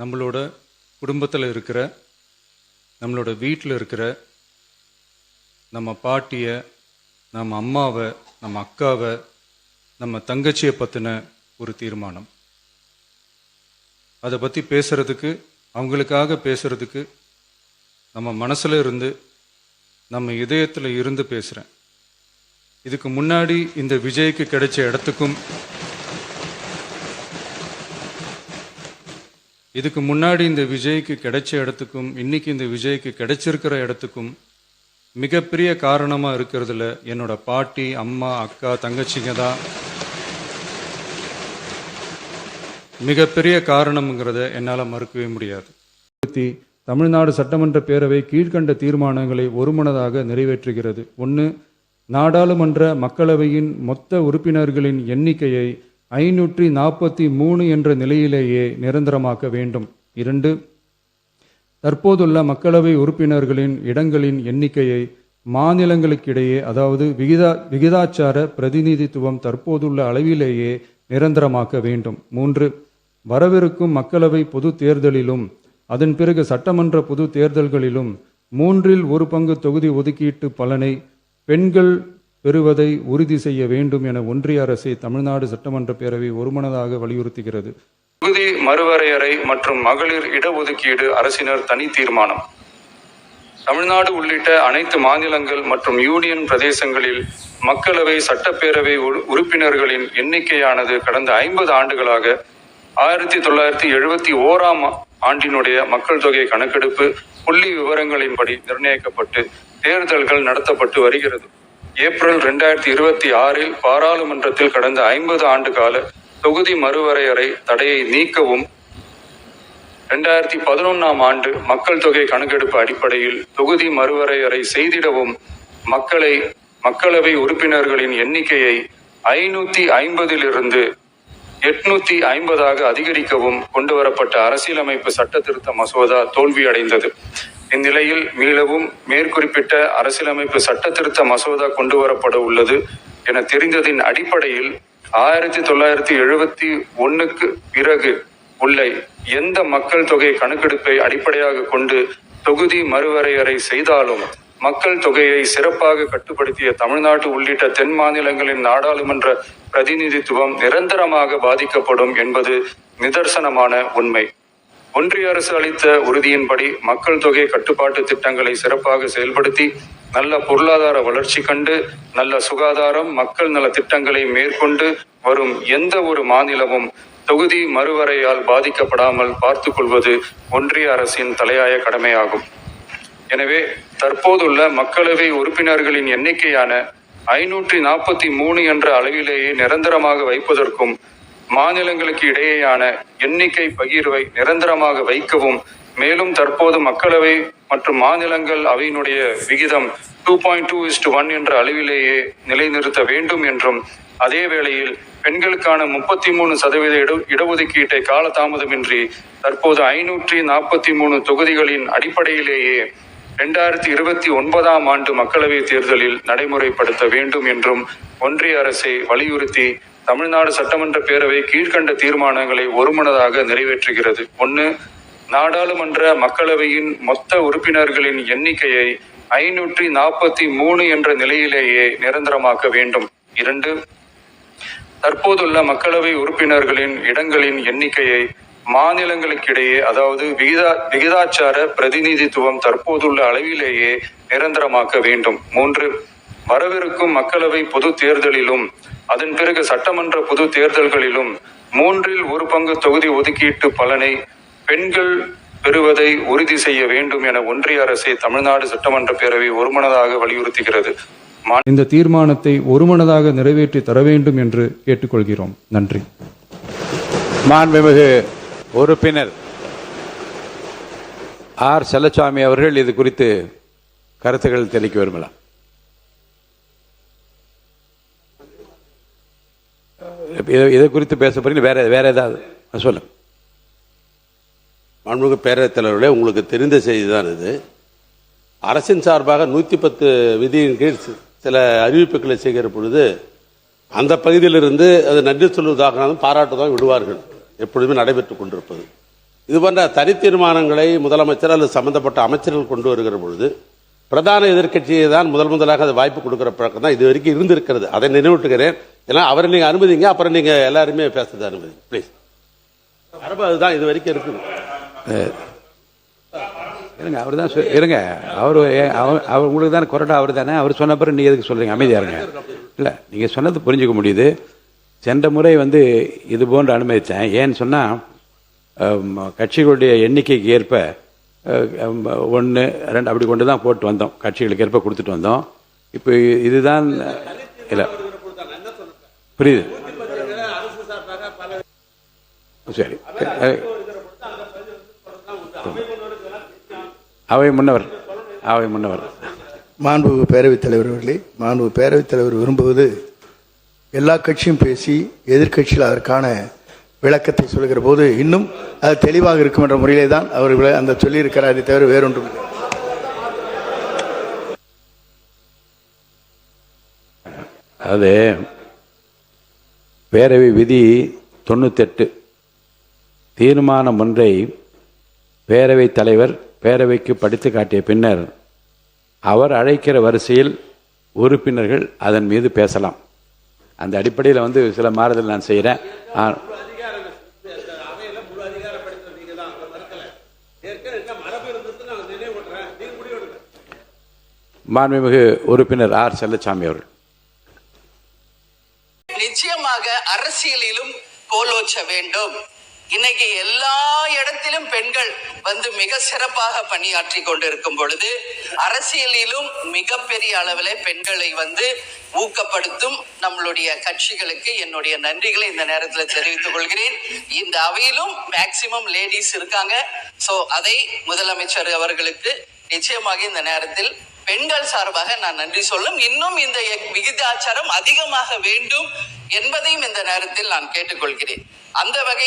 நம்மளோட குடும்பத்தில் இருக்கிற, நம்மளோட வீட்டில் இருக்கிற நம்ம பாட்டியை, நம்ம அம்மாவை, நம்ம அக்காவை, நம்ம தங்கச்சியை பற்றின ஒரு தீர்மானம். அதை பற்றி பேசுகிறதுக்கு, அவங்களுக்காக பேசுகிறதுக்கு நம்ம மனசில் இருந்து, நம்ம இதயத்தில் இருந்து பேசுகிறேன். இதுக்கு முன்னாடி இந்த விஜய்க்கு கிடைச்ச இடத்துக்கும், இதுக்கு முன்னாடி இந்த விஜய்க்கு கிடைச்ச இடத்துக்கும் இன்னைக்கு இந்த விஜய்க்கு கிடைச்சிருக்கிற இடத்துக்கும் மிகப்பெரிய காரணமாக இருக்கிறதுல என்னோட பாட்டி, அம்மா, அக்கா, தங்கச்சிங்க தான் மிகப்பெரிய காரணம்ங்கிறத என்னால் மறுக்கவே முடியாது. தமிழ்நாடு சட்டமன்ற பேரவை கீழ்கண்ட தீர்மானங்களை ஒருமனதாக நிறைவேற்றுகிறது. 1. நாடாளுமன்ற மக்களவையின் மொத்த உறுப்பினர்களின் எண்ணிக்கையை 543 என்ற நிலையிலேயே நிரந்தரமாக்க வேண்டும். 2. தற்போதுள்ள மக்களவை உறுப்பினர்களின் இடங்களின் எண்ணிக்கையை மாநிலங்களுக்கிடையே, அதாவது விகிதாச்சார பிரதிநிதித்துவம் தற்போதுள்ள அளவிலேயே நிரந்தரமாக்க வேண்டும். 3. வரவிருக்கும் மக்களவை பொது தேர்தலிலும் அதன் பிறகு சட்டமன்ற பொது தேர்தல்களிலும் 1/3 தொகுதி ஒதுக்கீட்டு பலனை பெண்கள் பெறுவதை உறுதி செய்ய வேண்டும் என ஒன்றிய அரசை தமிழ்நாடு சட்டமன்ற பேரவை ஒருமனதாக வலியுறுத்துகிறது. தொகுதி மறுவரையறை மற்றும் மகளிர் இடஒதுக்கீடு அரசினர் தனி தீர்மானம். தமிழ்நாடு உள்ளிட்ட அனைத்து மாநிலங்கள் மற்றும் யூனியன் பிரதேசங்களில் மக்களவை சட்டப்பேரவை உறுப்பினர்களின் எண்ணிக்கையானது கடந்த 50 ஆண்டுகளாக 1971ஆம் ஆண்டினுடைய மக்கள் தொகை கணக்கெடுப்பு புள்ளி விவரங்களின்படி நிர்ணயிக்கப்பட்டு தேர்தல்கள் நடத்தப்பட்டு வருகிறது. ஏப்ரல் 2026 பாராளுமன்றத்தில் கடந்த 50 ஆண்டு கால தொகுதி மறுவரையறை தடையை நீக்கவும், 2011ஆம் ஆண்டு மக்கள் தொகை கணக்கெடுப்பு அடிப்படையில் தொகுதி மறுவரையறை செய்திடவும், மக்களவை உறுப்பினர்களின் எண்ணிக்கையை 550 850 அதிகரிக்கவும் கொண்டுவரப்பட்ட அரசியலமைப்பு சட்ட திருத்த மசோதா தோல்வியடைந்தது. இந்நிலையில் மீளவும் மேற்குறிப்பிட்ட அரசியலமைப்பு சட்ட திருத்த மசோதா கொண்டுவரப்பட உள்ளது என தெரிந்ததின் அடிப்படையில் 1971க்கு பிறகு உள்ள எந்த மக்கள் தொகை கணக்கெடுப்பை அடிப்படையாக கொண்டு தொகுதி மறுவரையறை செய்தாலும் மக்கள் தொகையை சிறப்பாக கட்டுப்படுத்திய தமிழ்நாடு உள்ளிட்ட தென் மாநிலங்களின் நாடாளுமன்ற பிரதிநிதித்துவம் நிரந்தரமாக பாதிக்கப்படும் என்பது நிதர்சனமான உண்மை. ஒன்றிய அரசு அளித்த உறுதியின்படி மக்கள் தொகை கட்டுப்பாட்டு திட்டங்களை சிறப்பாக செயல்படுத்தி நல்ல பொருளாதார வளர்ச்சி கண்டு நல்ல சுகாதாரம், மக்கள் நல திட்டங்களை மேற்கொண்டு வரும் எந்த ஒரு மாநிலமும் தொகுதி மறுவரையால் பாதிக்கப்படாமல் பார்த்து கொள்வது ஒன்றிய அரசின் தலையாய கடமையாகும். எனவே தற்போதுள்ள மக்களவை உறுப்பினர்களின் எண்ணிக்கையான 543 என்ற அளவிலேயே நிரந்தரமாக வைப்பதற்கும், மாநிலங்களுக்கு இடையேயான எண்ணிக்கை பகிர்வை நிரந்தரமாக வைக்கவும், மேலும் தற்போது மக்களவை மற்றும் மாநிலங்கள் அவையினுடைய விகிதம் 2.2:1 என்ற அளவிலேயே நிலைநிறுத்த வேண்டும் என்றும், அதே வேளையில் பெண்களுக்கான 33% இடஒதுக்கீட்டை காலதாமதமின்றி தற்போது 543 தொகுதிகளின் அடிப்படையிலேயே 2029ஆம் ஆண்டு மக்களவை தேர்தலில் நடைமுறைப்படுத்த வேண்டும் என்றும் ஒன்றிய அரசை வலியுறுத்தி தமிழ்நாடு சட்டமன்ற பேரவை கீழ்கண்ட தீர்மானங்களை ஒருமனதாக நிறைவேற்றுகிறது. 1. நாடாளுமன்ற மக்களவையின் மொத்த உறுப்பினர்களின் எண்ணிக்கையை 543 என்ற நிலையிலேயே நிரந்தரமாக்க வேண்டும். 2. தற்போதுள்ள மக்களவை உறுப்பினர்களின் இடங்களின் எண்ணிக்கையை மாநிலங்களுக்கிடையே, அதாவது விகிதாச்சார பிரதிநிதித்துவம் தற்போதுள்ள அளவிலேயே நிரந்தரமாக்க வேண்டும். 3. வரவிருக்கும் மக்களவை பொது தேர்தலிலும் அதன் பிறகு சட்டமன்ற பொது தேர்தல்களிலும் 1/3 தொகுதி ஒதுக்கீட்டு பலனை பெண்கள் பெறுவதை உறுதி செய்ய வேண்டும் என ஒன்றிய அரசை தமிழ்நாடு சட்டமன்ற பேரவை ஒருமனதாக வலியுறுத்துகிறது. இந்த தீர்மானத்தை ஒருமனதாக நிறைவேற்றி தர வேண்டும் என்று கேட்டுக்கொள்கிறோம். நன்றி. மாண்புமிகு உறுப்பினர் ஆர். செல்லசாமி அவர்கள் இது குறித்து கருத்துக்கள் தெரிவிக்க விரும்பலாம். இதை குறித்து பேச போறீங்க? வேற ஏதாவது சொல்லுங்க. மாண்புமிகு பேரவைத் தலைவர்களே, உங்களுக்கு தெரிந்த செய்தி தான் இது. அரசின் சார்பாக 110 விதியின் கீழ் சில அறிவிப்புகளை செய்கிற பொழுது அந்த பகுதியிலிருந்து அது நன்றி சொல்வதாக பாராட்டுதான் விடுவார்கள். எப்பொழுதுமே நடைபெற்றுக் கொண்டிருப்பது. இது போன்ற தனி தீர்மானங்களை முதலமைச்சர் அல்லது சம்பந்தப்பட்ட அமைச்சர்கள் கொண்டு வருகிற பொழுது பிரதான எதிர்க்கட்சியை தான் முதலாக அது வாய்ப்பு கொடுக்கிற பழக்கம் தான் இது வரைக்கும் இருந்திருக்கிறது. அதை நினைவூட்டுகிறேன். ஏன்னா அவரை நீங்க அனுமதிங்க, அப்புறம் நீங்க எல்லாருமே பேசுறது அனுமதிங்க ப்ளீஸ். மரபு அதுதான் இது வரைக்கும் இருக்குது. இருங்க, அவர் தான் இருங்க, அவர் உங்களுக்கு தானே கொரட்டா, அவர் தானே, அவர் சொன்ன பிறகு நீங்கள் எதுக்கு சொல்கிறீங்க? அமைதியாக இருங்க. இல்லை, நீங்கள் சொன்னது புரிஞ்சுக்க முடியுது. சென்ற முறை இது போன்று அனுமதித்தேன். ஏன்னு சொன்னால் கட்சிகளுடைய எண்ணிக்கைக்கு ஏற்ப 1, 2 அப்படி கொண்டு தான் போட்டு வந்தோம். கட்சிகளுக்கு ஏற்ப கொடுத்துட்டு வந்தோம். இப்போ இதுதான் இல்லை, புரியுது. சரி, அவை முன்னவர் மாண்புமிகு பேரவைத் தலைவர் அவர்களே, மாண்புமிகு பேரவைத் தலைவர் விரும்புவது எல்லா கட்சியும் பேசி எதிர்க்கட்சியில் அதற்கான விளக்கத்தை சொல்கிற போது இன்னும் அது தெளிவாக இருக்கும் என்ற முறையிலே தான் அவர் அந்த சொல்லியிருக்கிறார். அதை தவிர வேறொன்றும் இல்லை. அது பேரவை விதி 98 தீர்மானம் ஒன்றை பேரவைத் தலைவர் பேரவைக்கு படித்து காட்டிய பின்னர் அவர் அழைக்கிற வரிசையில் உறுப்பினர்கள் அதன் மீது பேசலாம். அந்த அடிப்படையில் சில மாறுதல் நான் செய்கிறேன். மாண்புமிகு உறுப்பினர் ஆர் செல்லச்சாமி அவர்கள். நிச்சயமாக அரசியலிலும் கோலோச்ச வேண்டும். இன்னைக்கு எல்லா இடத்திலும் பெண்கள் மிக சிறப்பாக பணியாற்றி கொண்டிருக்கும் பொழுது அரசியலிலும் மிகப்பெரிய அளவில் பெண்களை ஊக்கப்படுத்தும் நம்மளுடைய கட்சிகளுக்கு என்னுடைய நன்றிகளை இந்த நேரத்தில் தெரிவித்துக் கொள்கிறேன். இந்த அவையிலும் மேக்சிமம் லேடிஸ் இருக்காங்க. சோ அதை முதலமைச்சர் அவர்களுக்கு நிச்சயமாக இந்த நேரத்தில் பெண்கள் சார்பாக நான் நன்றி சொல்லும். இன்னும் இந்த விகிதாச்சாரம் அதிகமாக வேண்டும் என்பதையும் இந்த நேரத்தில் நான் கேட்டுக்கொள்கிறேன். அந்த வகை